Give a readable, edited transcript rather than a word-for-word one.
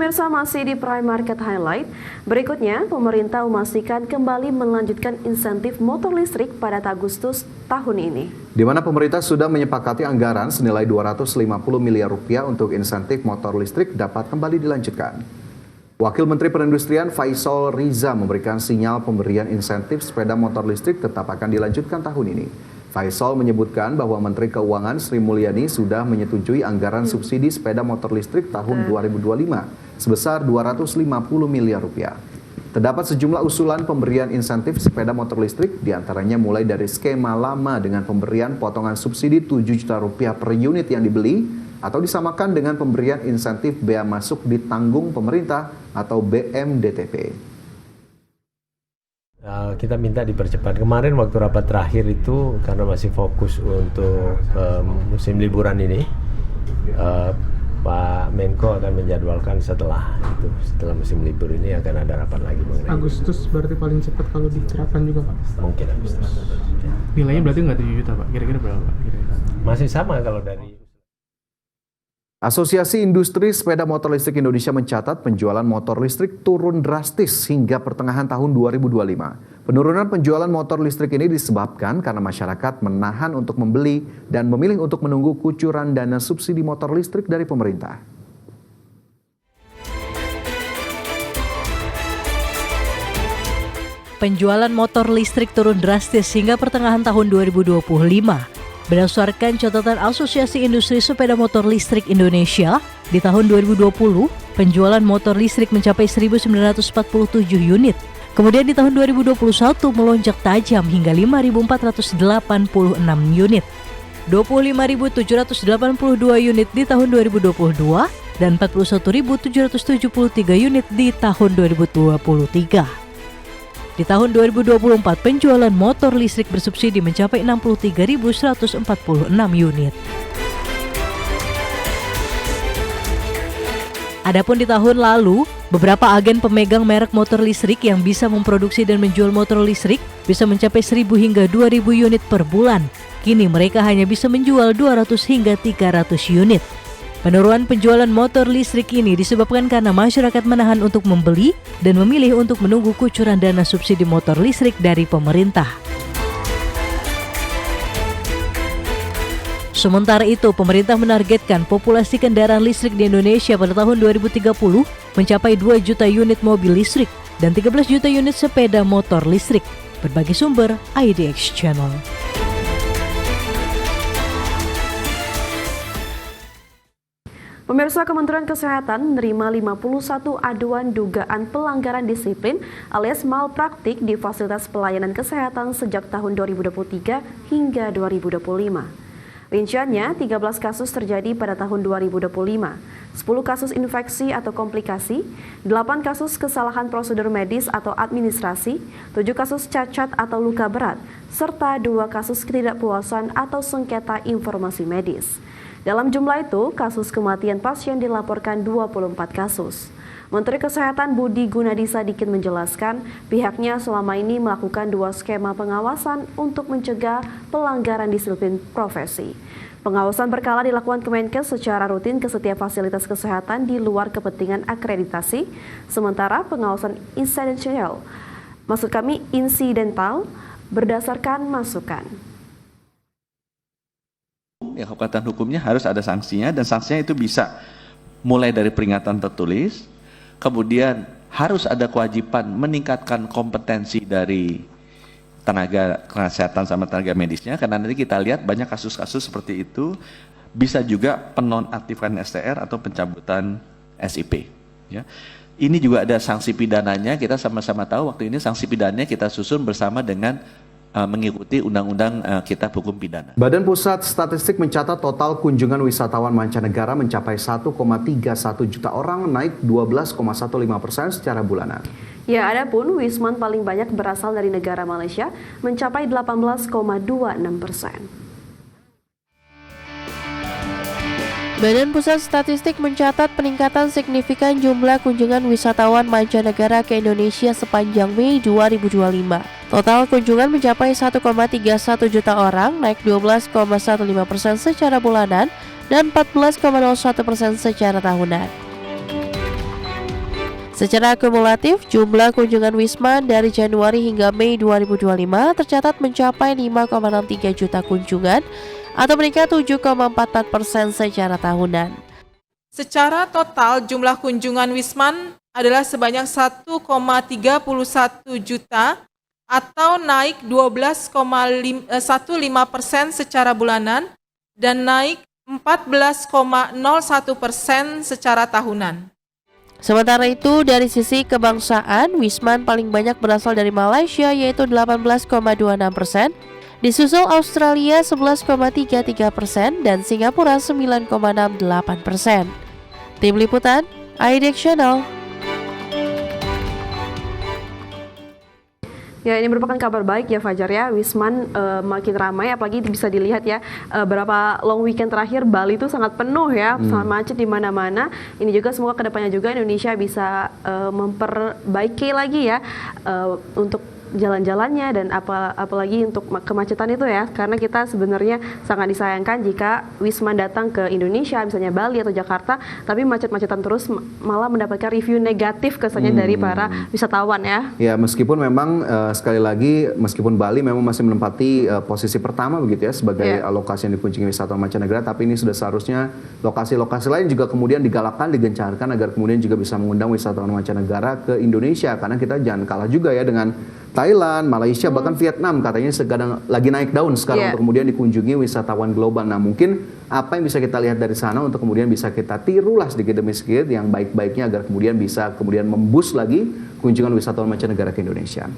Pemirsa, masih di Prime Market Highlight. Berikutnya, pemerintah memastikan kembali melanjutkan insentif motor listrik pada Agustus tahun ini. Di mana pemerintah sudah menyepakati anggaran senilai 250 miliar rupiah untuk insentif motor listrik dapat kembali dilanjutkan. Wakil Menteri Perindustrian Faisal Riza memberikan sinyal pemberian insentif sepeda motor listrik tetap akan dilanjutkan tahun ini. Faisal menyebutkan bahwa Menteri Keuangan Sri Mulyani sudah menyetujui anggaran subsidi sepeda motor listrik tahun 2025 sebesar 250 miliar rupiah. Terdapat sejumlah usulan pemberian insentif sepeda motor listrik, diantaranya mulai dari skema lama dengan pemberian potongan subsidi 7 juta rupiah per unit yang dibeli, atau disamakan dengan pemberian insentif bea masuk ditanggung pemerintah atau BMDTP. Kita minta dipercepat. Kemarin waktu rapat terakhir itu karena masih fokus untuk musim liburan ini, Pak Menko akan menjadwalkan setelah musim libur ini akan ada rapat lagi mengenai Agustus berarti paling cepat kalau diterapkan juga, Pak? Mungkin Agustus. Nilainya berarti nggak 7 juta, Pak? Kira-kira berapa, Pak? Masih sama kalau dari Asosiasi Industri Sepeda Motor Listrik Indonesia mencatat penjualan motor listrik turun drastis hingga pertengahan tahun 2025. Penurunan penjualan motor listrik ini disebabkan karena masyarakat menahan untuk membeli dan memilih untuk menunggu kucuran dana subsidi motor listrik dari pemerintah. Penjualan motor listrik turun drastis hingga pertengahan tahun 2025. Berdasarkan catatan Asosiasi Industri Sepeda Motor Listrik Indonesia, di tahun 2020, penjualan motor listrik mencapai 1.947 unit. Kemudian di tahun 2021 melonjak tajam hingga 5.486 unit. 25.782 unit di tahun 2022 dan 41.773 unit di tahun 2023. Di tahun 2024, penjualan motor listrik bersubsidi mencapai 63.146 unit. Adapun di tahun lalu, beberapa agen pemegang merek motor listrik yang bisa memproduksi dan menjual motor listrik bisa mencapai 1.000 hingga 2.000 unit per bulan. Kini mereka hanya bisa menjual 200 hingga 300 unit. Penurunan penjualan motor listrik ini disebabkan karena masyarakat menahan untuk membeli dan memilih untuk menunggu kucuran dana subsidi motor listrik dari pemerintah. Sementara itu, pemerintah menargetkan populasi kendaraan listrik di Indonesia pada tahun 2030 mencapai 2 juta unit mobil listrik dan 13 juta unit sepeda motor listrik. Berbagai sumber, IDX Channel. Pemirsa, Kementerian Kesehatan menerima 51 aduan dugaan pelanggaran disiplin alias malpraktik di fasilitas pelayanan kesehatan sejak tahun 2023 hingga 2025. Rinciannya, 13 kasus terjadi pada tahun 2025, 10 kasus infeksi atau komplikasi, 8 kasus kesalahan prosedur medis atau administrasi, 7 kasus cacat atau luka berat, serta 2 kasus ketidakpuasan atau sengketa informasi medis. Dalam jumlah itu, kasus kematian pasien dilaporkan 24 kasus. Menteri Kesehatan Budi Gunadi Sadikin menjelaskan pihaknya selama ini melakukan 2 skema pengawasan untuk mencegah pelanggaran disiplin profesi. Pengawasan berkala dilakukan Kemenkes secara rutin ke setiap fasilitas kesehatan di luar kepentingan akreditasi, sementara pengawasan insidental berdasarkan masukan. Ya, kekuatan hukumnya harus ada sanksinya, dan sanksinya itu bisa mulai dari peringatan tertulis, kemudian harus ada kewajiban meningkatkan kompetensi dari tenaga kesehatan sama tenaga medisnya, karena nanti kita lihat banyak kasus-kasus seperti itu, bisa juga penonaktifkan STR atau pencabutan SIP. Ya. Ini juga ada sanksi pidananya, kita sama-sama tahu waktu ini sanksi pidananya kita susun bersama dengan mengikuti undang-undang kitab hukum pidana. Badan Pusat Statistik mencatat total kunjungan wisatawan mancanegara mencapai 1,31 juta orang, naik 12,15% secara bulanan. Ya, adapun wisman paling banyak berasal dari negara Malaysia, mencapai 18,26%. Badan Pusat Statistik mencatat peningkatan signifikan jumlah kunjungan wisatawan mancanegara ke Indonesia sepanjang Mei 2025. Total kunjungan mencapai 1,31 juta orang, naik 12,15% secara bulanan dan 14,01% secara tahunan. Secara kumulatif, jumlah kunjungan Wisman dari Januari hingga Mei 2025 tercatat mencapai 5,63 juta kunjungan atau meningkat 7,44% secara tahunan. Secara total, jumlah kunjungan Wisman adalah sebanyak 1,31 juta atau naik 12,15% secara bulanan dan naik 14,01% secara tahunan. Sementara itu, dari sisi kebangsaan, Wisman paling banyak berasal dari Malaysia yaitu 18,26%, disusul Australia 11,33% dan Singapura 9,68%. Tim Liputan, IDX Channel. Ya, ini merupakan kabar baik ya Fajar ya, Wisman makin ramai, apalagi bisa dilihat ya beberapa long weekend terakhir Bali itu sangat penuh ya, sangat macet di mana-mana. Ini juga semoga kedepannya juga Indonesia bisa memperbaiki lagi ya untuk jalan-jalannya dan apalagi untuk kemacetan itu ya, karena kita sebenarnya sangat disayangkan jika Wisman datang ke Indonesia, misalnya Bali atau Jakarta, tapi macet-macetan terus malah mendapatkan review negatif kesannya dari para wisatawan ya. Ya, meskipun memang sekali lagi meskipun Bali memang masih menempati posisi pertama begitu ya sebagai lokasi yang dikunjungi wisatawan mancanegara, tapi ini sudah seharusnya lokasi-lokasi lain juga kemudian digalakkan, digencarkan agar kemudian juga bisa mengundang wisatawan mancanegara ke Indonesia, karena kita jangan kalah juga ya dengan Thailand, Malaysia, bahkan Vietnam katanya sekarang lagi naik daun sekarang untuk kemudian dikunjungi wisatawan global. Nah, mungkin apa yang bisa kita lihat dari sana untuk kemudian bisa kita tirulah sedikit demi sedikit yang baik-baiknya agar kemudian bisa memboost lagi kunjungan wisatawan mancanegara ke Indonesia.